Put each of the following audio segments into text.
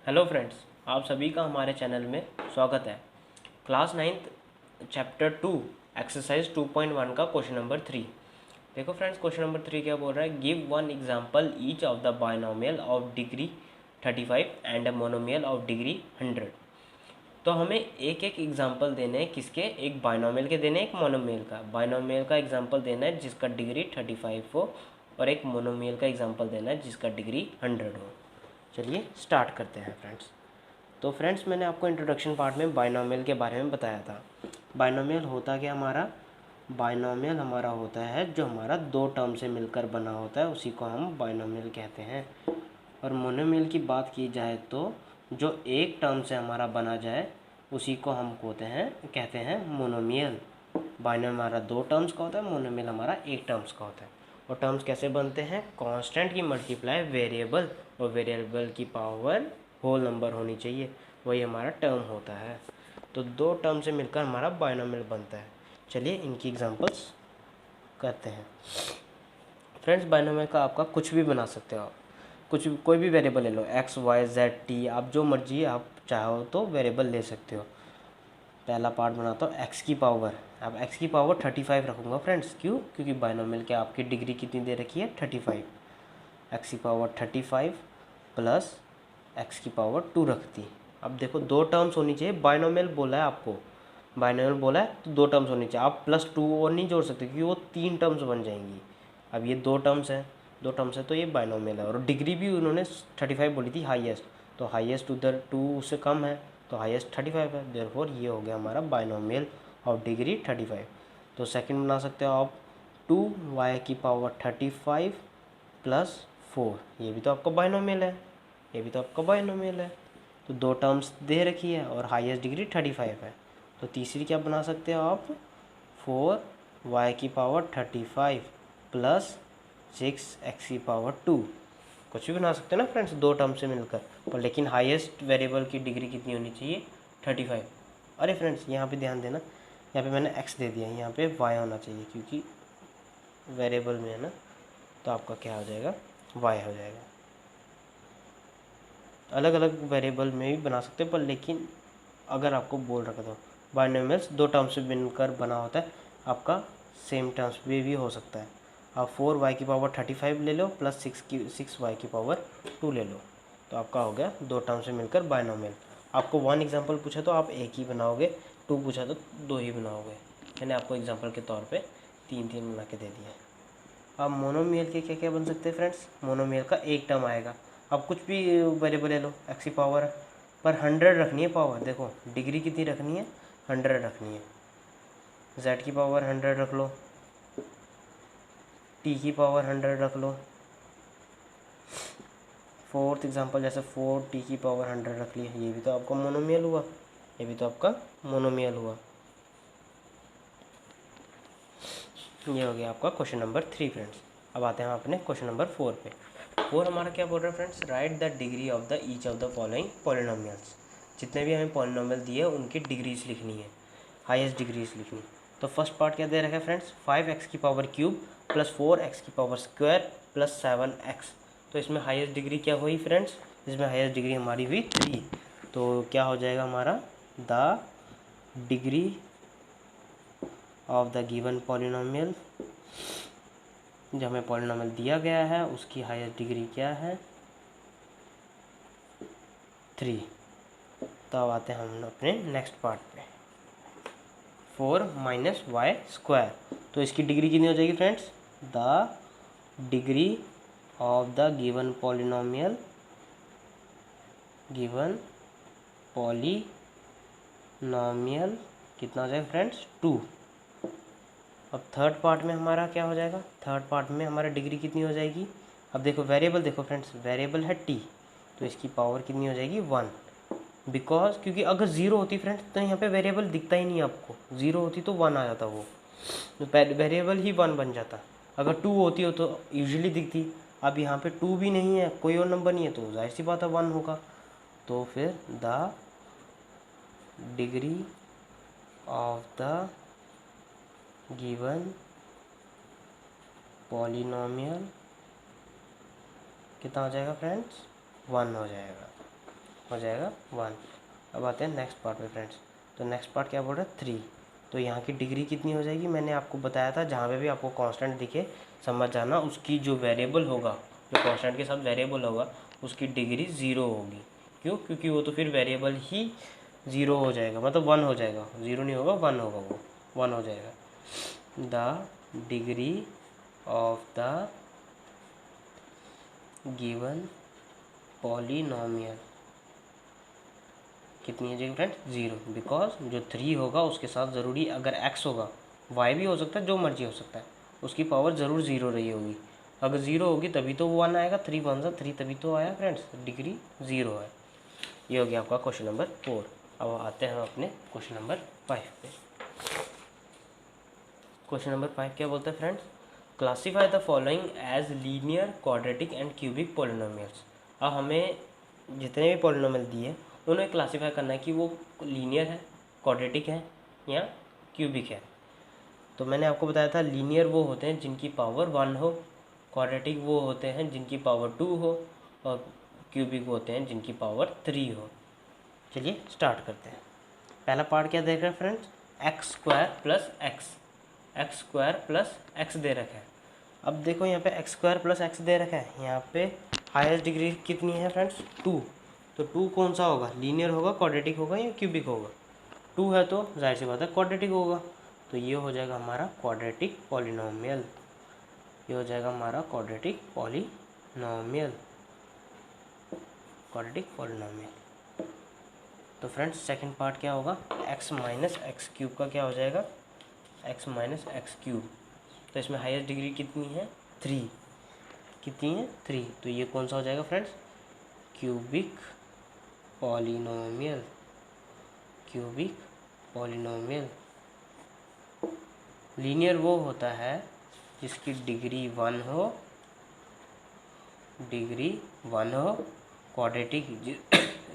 Hello friends, आप सभी का हमारे चैनल में स्वागत है। क्लास 9th चैप्टर 2 एक्सरसाइज 2.1 का क्वेश्चन नंबर 3। देखो फ्रेंड्स, क्वेश्चन नंबर 3 क्या बोल रहा है, give one example each of the binomial of degree 35 and a monomial of degree 100। तो हमें एक एक एग्जांपल देने हैं, किसके, एक बायनोमियल के देने, एक मोनोमियल का। बायनोमियल का एग्जांपल देना है जिसका डिग्री 35 हो, और एक मोनोमियल का एग्जांपल देना है जिसका डिग्री 100 हो। चलिए स्टार्ट करते हैं फ्रेंड्स। तो फ्रेंड्स, मैंने आपको इंट्रोडक्शन पार्ट में बायनोमियल के बारे में बताया था। बायनोमियल होता क्या हमारा, बायनोमियल हमारा होता है जो हमारा दो टर्म से मिलकर बना होता है, उसी को हम बायनोमियल कहते हैं। और मोनोमियल की बात की जाए तो जो एक टर्म से हमारा बना जाए उसी को हम कहते हैं मोनोमियल। बायनोमियल हमारा दो टर्म्स का होता है, मोनोमियल हमारा एक टर्म्स का होता है। और टर्म्स कैसे बनते हैं, कांस्टेंट की मल्टीप्लाई वेरिएबल, और वेरिएबल की पावर होल नंबर होनी चाहिए, वही हमारा टर्म होता है। तो दो टर्म से मिलकर हमारा बायनोमियल बनता है। चलिए इनकी एग्जांपल्स करते हैं। फ्रेंड्स, बायनोमियल का आपका कुछ भी बना सकते हो आप, कोई भी वेरिएबल ले लो, एक्स वाई जेड टी, आप जो मर्जी आप चाहो तो वेरिएबल ले सकते हो। पहला पार्ट बनाता हूँ एक्स की पावर। अब एक्स की पावर 35 रखूँगा फ्रेंड्स, क्यों, क्योंकि बायनोमियल के आपकी डिग्री कितनी दे रखी है, 35। एक्स की पावर 35 प्लस एक्स की पावर 2 रख दी। अब देखो दो टर्म्स होनी चाहिए, बायनोमियल बोला है आपको, बायनोमियल बोला है तो दो टर्म्स होनी चाहिए। आप प्लस 2 और नहीं जोड़ सकते क्योंकि वो 3 टर्म्स बन जाएंगी। अब ये दो टर्म्स है तो ये बायनोमियल है। और डिग्री भी उन्होंने 35 बोली थी हाईएस्ट, तो हाईएस्ट उधर 2 उससे कम है तो हाईएस्ट 35 है। देयरफॉर ये हो गया हमारा बायनोमियल ऑफ डिग्री 35। तो सेकंड बना सकते हो आप 2y की पावर 35 प्लस 4, ये भी तो आपका बायनोमियल है, ये भी तो आपका बायनोमियल है। तो दो टर्म्स दे रखी है और हाईएस्ट डिग्री 35 है। तो तीसरी क्या बना सकते हो आप, 4y की पावर 35 प्लस 6x की पावर 2, कुछ भी बना सकते हो ना फ्रेंड्स दो टर्म से मिलकर। पर लेकिन हाईएस्ट वेरिएबल की डिग्री कितनी होनी चाहिए, 35। अरे फ्रेंड्स, यहाँ पे ध्यान देना, यहाँ पे मैंने x दे दिया, यहाँ पे y होना चाहिए क्योंकि वेरिएबल में है ना, तो आपका क्या हो जाएगा, y हो जाएगा। अलग अलग वेरिएबल में भी बना सकते हो, पर लेकिन अगर आपको बोल रखा था बायनोमियल्स दो टर्म्स से मिलकर बना होता है, आपका सेम टर्म्स भी हो सकता है। आप 4y की पावर 35 ले लो प्लस 6y की पावर 2 ले लो, तो आपका हो गया दो टर्म से मिलकर बायनोमियल। आपको वन एग्जांपल पूछा तो आप एक ही बनाओगे, टू पूछा तो दो ही बनाओगे। मैंने आपको एग्जांपल के तौर पे तीन तीन बना के दे दिए। अब मोनोमियल के क्या क्या बन सकते हैं फ्रेंड्स, मोनोमियल का एक टर्म आएगा। अब कुछ भी वेरिएबल ले लो, एक्स की पावर है पर 100 रखनी है पावर, देखो डिग्री कितनी रखनी है, 100 रखनी है। जेड की पावर 100 रख लो, टी की पावर 100 रख लो। फोर्थ एग्जांपल जैसे 4t की पावर 100 रख लिया, ये भी तो आपका मोनोमियल हुआ, ये भी तो आपका मोनोमियल हुआ। ये हो गया आपका क्वेश्चन नंबर 3 फ्रेंड्स। अब आते हैं हम अपने क्वेश्चन नंबर 4 पे। 4 हमारा क्या बोल रहा है friends, right the degree of the each of the following polynomials. जितने भी हमें पॉलिनोमियल दिए उनकी डिग्रीज लिखनी है, हाईएस्ट डिग्रीज लिखनी। तो फर्स्ट पार्ट क्या दे रखा है फ्रेंड्स, 5x की पावर क्यूब प्लस 4x की पावर स्क्वायर प्लस 7x। तो इसमें हाईएस्ट डिग्री क्या हुई फ्रेंड्स, इसमें हाईएस्ट डिग्री हमारी हुई 3। तो क्या हो जाएगा हमारा, the degree of the given polynomial, जो हमें पॉलिनोमियल दिया गया है उसकी हाईएस्ट डिग्री क्या है, 3। तो अब आते हैं हम अपने नेक्स्ट पार्ट पे, 4 माइनस वाई स्क्वायर। तो इसकी डिग्री कितनी हो जाएगी friends, the degree of the given polynomial, given polynomial कितना हो जाएगा फ्रेंड्स, 2। अब थर्ड पार्ट में हमारा क्या हो जाएगा, थर्ड पार्ट में हमारा डिग्री कितनी हो जाएगी। अब देखो वेरिएबल, देखो फ्रेंड्स वेरिएबल है टी, तो इसकी पावर कितनी हो जाएगी 1। बिकॉज क्योंकि अगर ज़ीरो होती फ्रेंड्स तो यहाँ पे वेरिएबल दिखता ही नहीं आपको, ज़ीरो होती तो 1 आ जाता, वो तो वेरिएबल ही 1 बन जाता। अगर 2 होती हो तो यूजुअली दिखती। अब यहाँ पे 2 भी नहीं है, कोई और नंबर नहीं है, तो जाहिर सी बात है 1 होगा। तो फिर the degree of the given polynomial कितना हो जाएगा फ्रेंड्स, 1 हो जाएगा। हो जाएगा 1। अब आते हैं नेक्स्ट पार्ट पे फ्रेंड्स। तो नेक्स्ट पार्ट क्या बोल रहा है 3। तो यहाँ की डिग्री कितनी हो जाएगी, मैंने आपको बताया था जहाँ पे भी आपको कांस्टेंट दिखे समझ जाना, उसकी जो वेरिएबल होगा, जो कांस्टेंट के साथ वेरिएबल होगा उसकी डिग्री 0 होगी। क्यों? क्योंकि वो तो फिर वेरिएबल ही 0 हो जाएगा, मतलब 1 हो जाएगा, 0 नहीं होगा 1 होगा, वो 1 हो जाएगा। The degree of the given polynomial कितनी हो जाएगी फ्रेंड्स 0, बिकॉज जो 3 होगा उसके साथ ज़रूरी अगर x होगा, y भी हो सकता है, जो मर्जी हो सकता है, उसकी पावर ज़रूर 0 रही होगी। अगर 0 होगी तभी तो 1 आएगा, 3 1 सा 3 तभी तो आया फ्रेंड्स, डिग्री 0 है। ये हो गया आपका क्वेश्चन नंबर 4। अब आते हैं अपने क्वेश्चन नंबर 5 पे। क्वेश्चन नंबर 5 क्या बोलते हैं friends, classify the following as linear, quadratic and cubic polynomials. अब हमें जितने भी पॉलिनोमियल दिए उन्हें क्लासीफाई करना है कि वो लीनियर है, क्वाड्रेटिक है या क्यूबिक है। तो मैंने आपको बताया था लीनियर वो होते हैं जिनकी पावर 1 हो, क्वाड्रेटिक वो होते हैं जिनकी पावर 2 हो, और क्यूबिक होते हैं जिनकी पावर 3 हो। चलिए स्टार्ट करते हैं। पहला पार्ट क्या देख रहे हैं friends, x square plus x दे रखा है। अब देखो यहाँ पे एक्स स्क्वायर प्लस एक्स दे रखा है, यहाँ पे हाईएस्ट डिग्री कितनी है फ्रेंड्स 2। तो 2 कौन सा होगा, लीनियर होगा, क्वाड्रेटिक होगा या क्यूबिक होगा। 2 है तो जाहिर सी बात है क्वाड्रेटिक होगा। तो ये हो जाएगा हमारा क्वाड्रेटिक पॉलिनोमियल, ये हो जाएगा हमारा क्वाड्रेटिक पॉलिनोमियल। तो फ्रेंड्स सेकंड पार्ट क्या होगा, x माइनस एक्स क्यूब का क्या हो जाएगा, x माइनस एक्स क्यूब। तो इसमें हाईएस्ट डिग्री कितनी है 3, कितनी है 3। तो ये कौन सा हो जाएगा फ्रेंड्स, क्यूबिक पॉलिनोमियल। लीनियर वो होता है जिसकी डिग्री 1 हो, क्वाड्रेटिक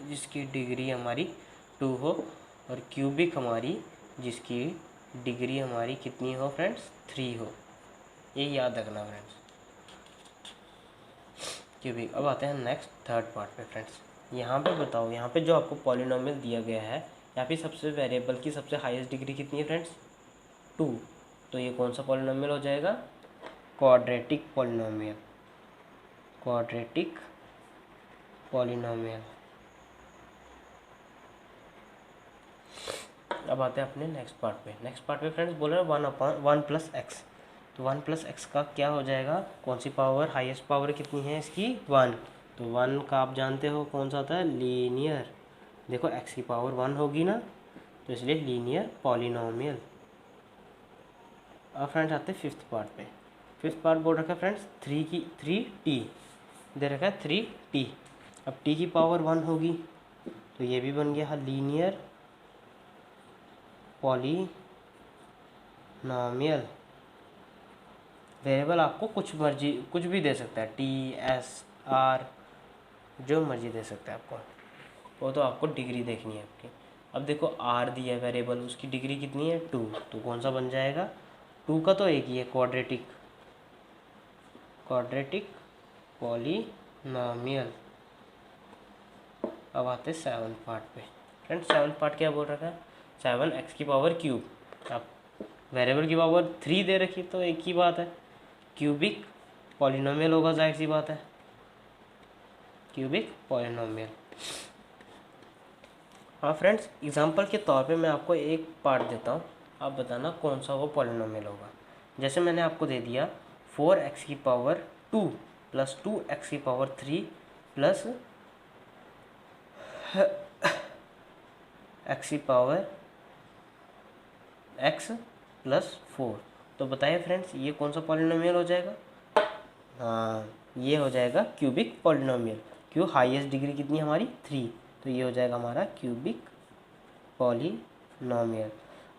जिसकी डिग्री हमारी 2 हो, और क्यूबिक हमारी जिसकी डिग्री हमारी कितनी हो फ्रेंड्स 3 हो। ये याद रखना फ्रेंड्स, क्यूबिक। अब आते हैं नेक्स्ट थर्ड पार्ट पे फ्रेंड्स। यहाँ पे बताओ, यहाँ पे जो आपको पॉलिनोमियल दिया गया है, यहाँ पे सबसे वेरिएबल की सबसे हाईएस्ट डिग्री कितनी है फ्रेंड्स 2। तो ये कौन सा पॉलिनोमियल हो जाएगा, क्वाड्रेटिक पॉलिनोमियल। अब आते हैं अपने नेक्स्ट पार्ट पे फ्रेंड्स बोल रहे हैं 1 प्लस एक्स। तो 1 प्लस एक्स का क्या हो जाएगा, कौन सी पावर, हाईएस्ट पावर कितनी है इसकी 1। तो 1 का आप जानते हो कौन सा होता है, लीनियर। देखो एक्स की पावर 1 होगी ना, तो इसलिए लीनियर पॉलिनोमियल। अब फ्रेंड्स आते हैं फिफ्थ पार्ट पे। फिफ्थ पार्ट बोल रखा है फ्रेंड्स 3t दे रखा है 3t। अब t की पावर 1 होगी, तो ये भी बन गया लीनियर पॉलिनोमियल। वेरिएबल आपको कुछ भी दे सकता है, टी एस आर जो मर्जी दे सकता है आपको, वो तो आपको डिग्री देखनी है आपकी। अब देखो आर दिया है वेरिएबल, उसकी डिग्री कितनी है 2। तो कौन सा बन जाएगा, 2 का तो एक ही है, क्वाड्रेटिक पॉलिनोमियल। अब आते हैं 7 पार्ट पे फ्रेंड्स। 7 पार्ट क्या बोल रखा है, 7 एक्स की पावर क्यूब। अब वेरिएबल की पावर 3 दे रखी, तो एक ही बात है, क्यूबिक पॉलिनोमियल होगा, जाहिर सी बात है, क्यूबिक पॉलिनोमियल। हाँ फ्रेंड्स, एग्जांपल के तौर पे मैं आपको एक पार्ट देता हूँ, आप बताना कौन सा वो पॉलिनोमियल होगा। जैसे मैंने आपको दे दिया 4x की पावर 2 प्लस 2x की पावर 3 प्लस x की पावर x प्लस 4। तो बताइए फ्रेंड्स ये कौन सा पॉलिनोमियल हो जाएगा, हाँ ये हो जाएगा क्यूबिक पॉलिनोमियल। क्यों, हाईएस्ट डिग्री कितनी है हमारी 3, तो ये हो जाएगा हमारा क्यूबिक पॉलिनोमियल।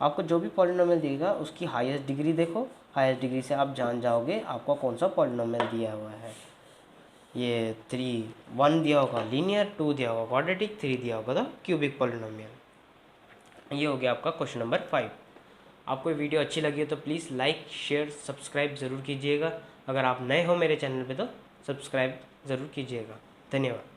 आपको जो भी पॉलिनोमियल दिएगा उसकी हाईएस्ट डिग्री देखो, हाईएस्ट डिग्री से आप जान जाओगे आपका कौन सा पॉलिनोमियल दिया हुआ है। ये 1 दिया होगा लीनियर, 2 दिया होगा क्वाड्रेटिक, 3 दिया होगा तो क्यूबिक पॉलिनोमियल। ये हो गया आपका क्वेश्चन नंबर 5। आपको ये वीडियो अच्छी लगी हो तो प्लीज़ लाइक शेयर सब्सक्राइब ज़रूर कीजिएगा। अगर आप नए हो मेरे चैनल पे तो सब्सक्राइब ज़रूर कीजिएगा। धन्यवाद।